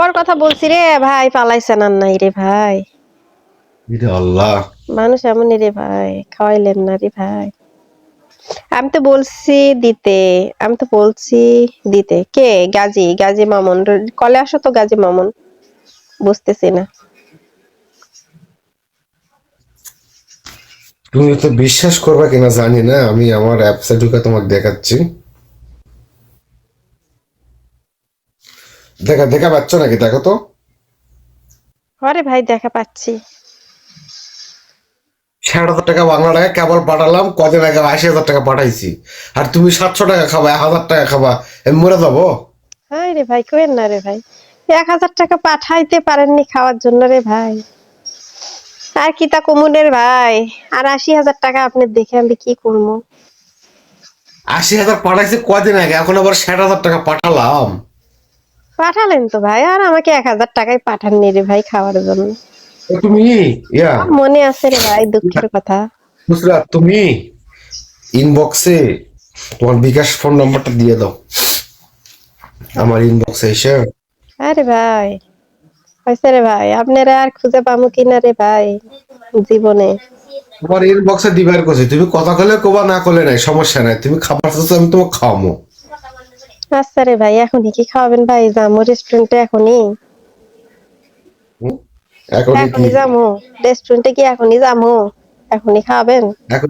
ওর কথা বলছি রে ভাই, পালাইছেন আর নাই রে ভাই। ইরে আল্লাহ। মানুষ এমনই রে ভাই, খাওয়াইলেন না রে ভাই। আমি তো বলছি দিতে, আমি তো বলছি দিতে। কে? গাজী, গাজী মামুন। কলে আসো তো গাজী মামুন। বুঝতেছি না। তুমি তো বিশ্বাস করবে কিনা জানি না, আমি আমার অ্যাপসে ঢুকে তোমাকে দেখাচ্ছি। দেখা পাচ্ছ নাকি? দেখো তো। আরে ভাই দেখা পাচ্ছি। ৬০০০ টাকা বাংলা টাকা কেবল পাঠালাম, কদিন আগে ৮০,০০০ টাকা পাঠাইছি। আর তুমি ৭০০ টাকা খাবা, ১,০০০ টাকা খাবা, আমি মরে যাবো। হাই রে ভাই, কোয়েন না রে ভাই। ১,০০০ টাকা পাঠাইতে পারেননি খাওয়ার জন্য রে ভাই। আর কি তা কমুনের ভাই। আর ৮০,০০০ টাকা আপনি দেখে আমি কি করবো? ৮০,০০০ পাঠাইছি কদিন আগে, এখন আবার ৬০,০০০ টাকা পাঠালাম। পাঠালেন তো ভাই, আর আমাকে ১,০০০ টাকাই পাঠাননি রে ভাই খাওয়ার জন্য। তুমি ইয়া আমার মনে আছে রে ভাই, দুঃখের কথা। বুঝলা, তুমি ইনবক্সে তোমার বিকাশ ফোন নাম্বারটা দিয়ে দাও আমার ইনবক্সে এসে। আরে ভাই, হয়েছে রে ভাই, আপনারা আর খুঁজে পামু কিনা রে ভাই জীবনে। তোমার ইনবক্সে দিবার কথা, তুমি কথা কলে কোবা, না করলে নাই, সমস্যা নাই। তুমি খাবার চাচ্ছ, আমি তোমাকে খাওয়াবো। আচ্ছা রে ভাই, এখনই কি খাওয়াবেন ভাই? যাবো রেস্টুরেন্টে এখনই? হুম? এখনই কি? এখনই যাবো রেস্টুরেন্টে, কি এখনই যাবো? এখনই খাওয়াবেন? এখন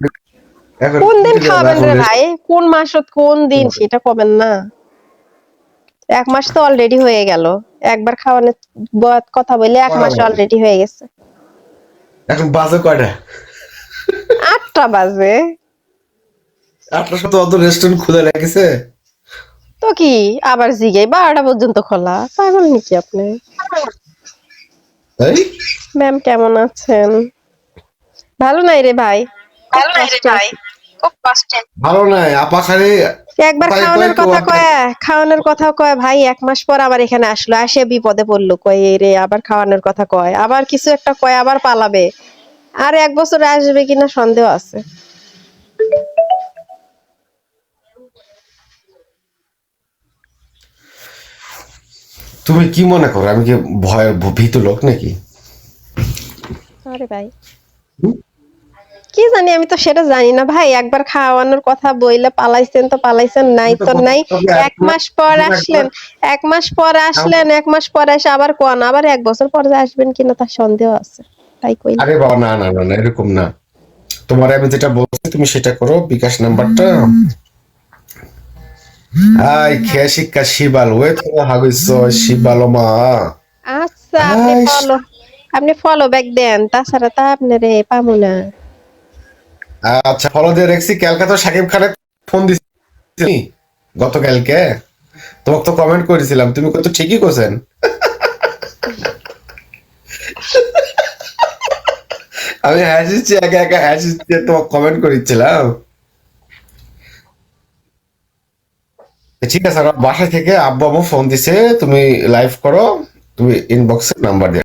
এখন কোন দিন ঠিক আছে, খাওয়াবেন এখন রে রেস্ট ভাই? কোন মাসত কোন দিন হবে। সেটা কবেন না? ১ মাস তো অলরেডি হয়ে গেল। একবার খাওয়ানোর কথা বলে ১ মাস অলরেডি হয়ে গেছে। এখন বাজে কয়টা? ৮টা বাজে। ৮টার সাথে অত রেস্টুরেন্ট খুলে রেখেছে। তো কি আবার জিগে ১২টা পর্যন্ত খোলা? পাগল নাকি আপনি? এই ম্যাম কেমন আছেন? ভালো নাই রে ভাই, খুব কষ্টে আছি। ভালো নাই আপা, খালি একবার তাই কয় খাওয়ানোর কেউ কথা আবার। কয়, খাওয়ানোর কথা কয় ভাই, ১ মাস পর আবার এখানে আসলো, আসে বিপদে পড়লো, কয় এই রে আবার খাওয়ানোর কথা কয়, আবার কিছু একটা কয়, আবার পালাবে। আর ১ বছরে আসবে কিনা সন্দেহ আছে। তুমি কি মনে করো আমি কি ভয়ের ভীতু লোক নাকি? আরে ভাই, হুম? কি জানি, আমি তো সেটা জানি না ভাই। একবার খাওয়ানোর কথা বইলে পালাইছেন তো পালাইছেন, নাই তুমি তো তো কথা নাই। বলবে, ১ মাস পর আসলেন, 1 মাস পর আসলেন, 1 মাস পর এসে আবার কোন, আবার ১ বছর পর যে আসবেন কিনা তার সন্দেহ আছে, তাই কইল। আরে বাবা, না না না না, এরকম না। তোমার আমি যেটা বলছি তুমি সেটা করো, বিকাশ নাম্বারটা। আই খেয়ে শিক্ষা শিবাল ওয়ে তো হাগিস শিবাল মা। আচ্ছা, আই আপনি ফলো ব্যাক দেন, তাছাড়া তা আপনারে পামু না। আচ্ছা, ফলো দিয়ে রাখছি। ক্যালকাতা সাকিব খানের ফোন দিছি গতকালকে, তোমাকে তো কমেন্ট করেছিলাম, তুমি কত ঠিকই করছেন। আমি হাসিছি, একা একা হাসিছি, তোমাকে কমেন্ট করেছিলাম। ঠিক আছে, আমার বাসা থেকে আব্বু আম্মু ফোন দিছে, তুমি লাইভ করো, তুমি ইনবক্সে নাম্বার